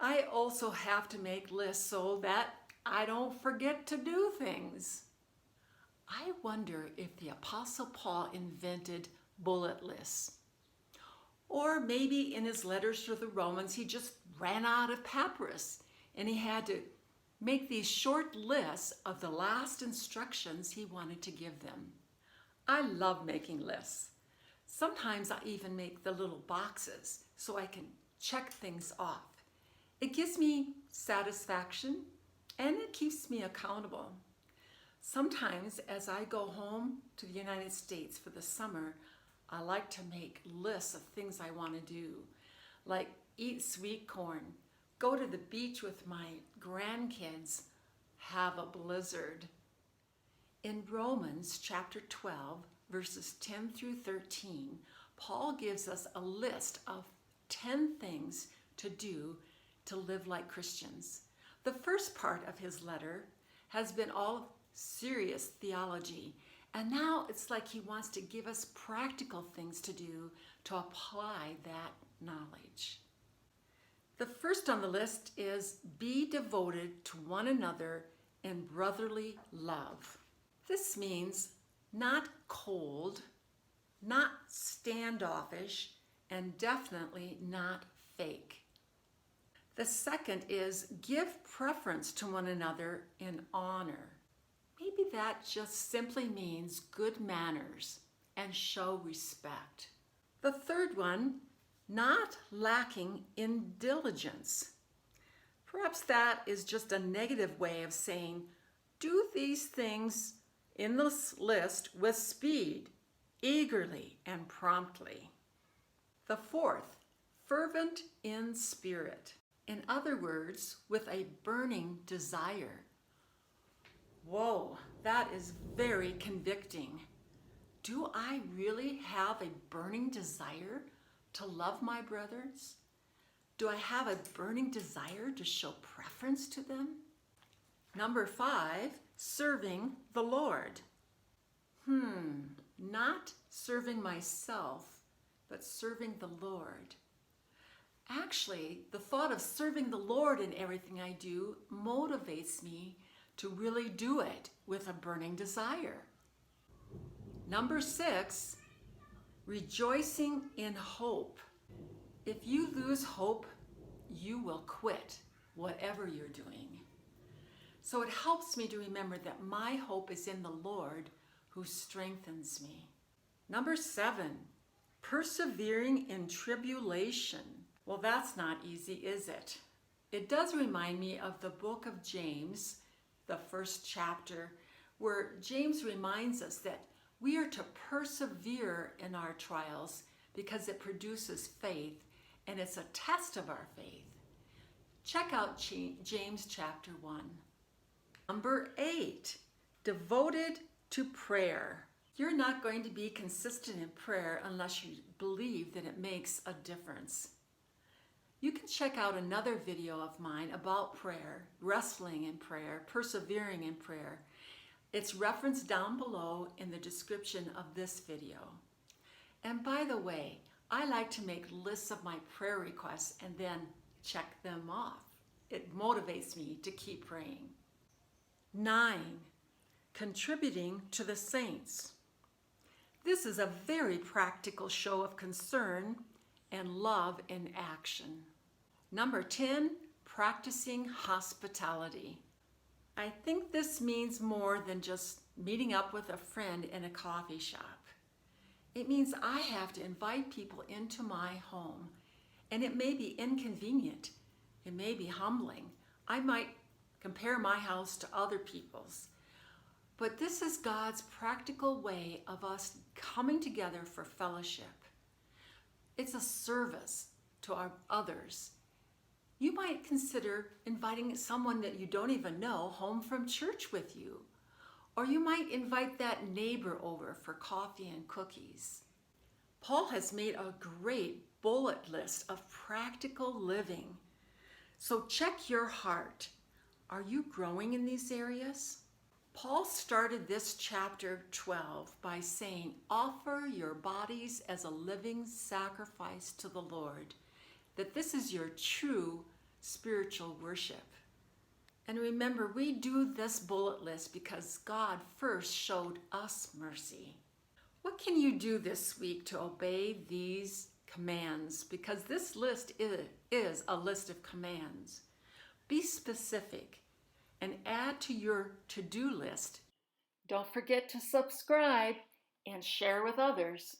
I also have to make lists so that I don't forget to do things. I wonder if the Apostle Paul invented bullet lists. Or maybe in his letters to the Romans, he just ran out of papyrus and he had to make these short lists of the last instructions he wanted to give them. I love making lists. Sometimes I even make the little boxes so I can check things off. It gives me satisfaction and it keeps me accountable. Sometimes as I go home to the United States for the summer, I like to make lists of things I want to do, like eat sweet corn, go to the beach with my grandkids, have a blizzard. In Romans chapter 12, verses 10 through 13, Paul gives us a list of 10 things to do to live like Christians. The first part of his letter has been all serious theology, and now it's like he wants to give us practical things to do to apply that knowledge. The first on the list is be devoted to one another in brotherly love. This means not cold, not standoffish, and definitely not fake. The second is give preference to one another in honor. Maybe that just simply means good manners and show respect. The third one, not lacking in diligence. Perhaps that is just a negative way of saying, do these things in this list with speed, eagerly, and promptly. The fourth, fervent in spirit. In other words, with a burning desire. Whoa, that is very convicting. Do I really have a burning desire to love my brothers? Do I have a burning desire to show preference to them? Number 5, serving the Lord. Not serving myself, but serving the Lord. Actually, the thought of serving the Lord in everything I do motivates me to really do it with a burning desire. Number 6, rejoicing in hope. If you lose hope, you will quit whatever you're doing. So it helps me to remember that my hope is in the Lord who strengthens me. Number 7, persevering in tribulation. Well, that's not easy, is it? It does remind me of the book of James, the first chapter, where James reminds us that we are to persevere in our trials because it produces faith and it's a test of our faith. Check out James chapter 1. Number 8, devoted to prayer. You're not going to be consistent in prayer unless you believe that it makes a difference. You can check out another video of mine about prayer, wrestling in prayer, persevering in prayer. It's referenced down below in the description of this video. And by the way, I like to make lists of my prayer requests and then check them off. It motivates me to keep praying. 9, contributing to the saints. This is a very practical show of concern and love in action. Number 10, practicing hospitality. I think this means more than just meeting up with a friend in a coffee shop. It means I have to invite people into my home, and it may be inconvenient. It may be humbling. I might compare my house to other people's. But this is God's practical way of us coming together for fellowship. It's a service to our others. You might consider inviting someone that you don't even know home from church with you. Or you might invite that neighbor over for coffee and cookies. Paul has made a great bullet list of practical living. So check your heart. Are you growing in these areas? Paul started this chapter 12 by saying, offer your bodies as a living sacrifice to the Lord, that this is your true spiritual worship. And remember, we do this bullet list because God first showed us mercy. What can you do this week to obey these commands? Because this list is a list of commands. Be specific and add to your to-do list. Don't forget to subscribe and share with others.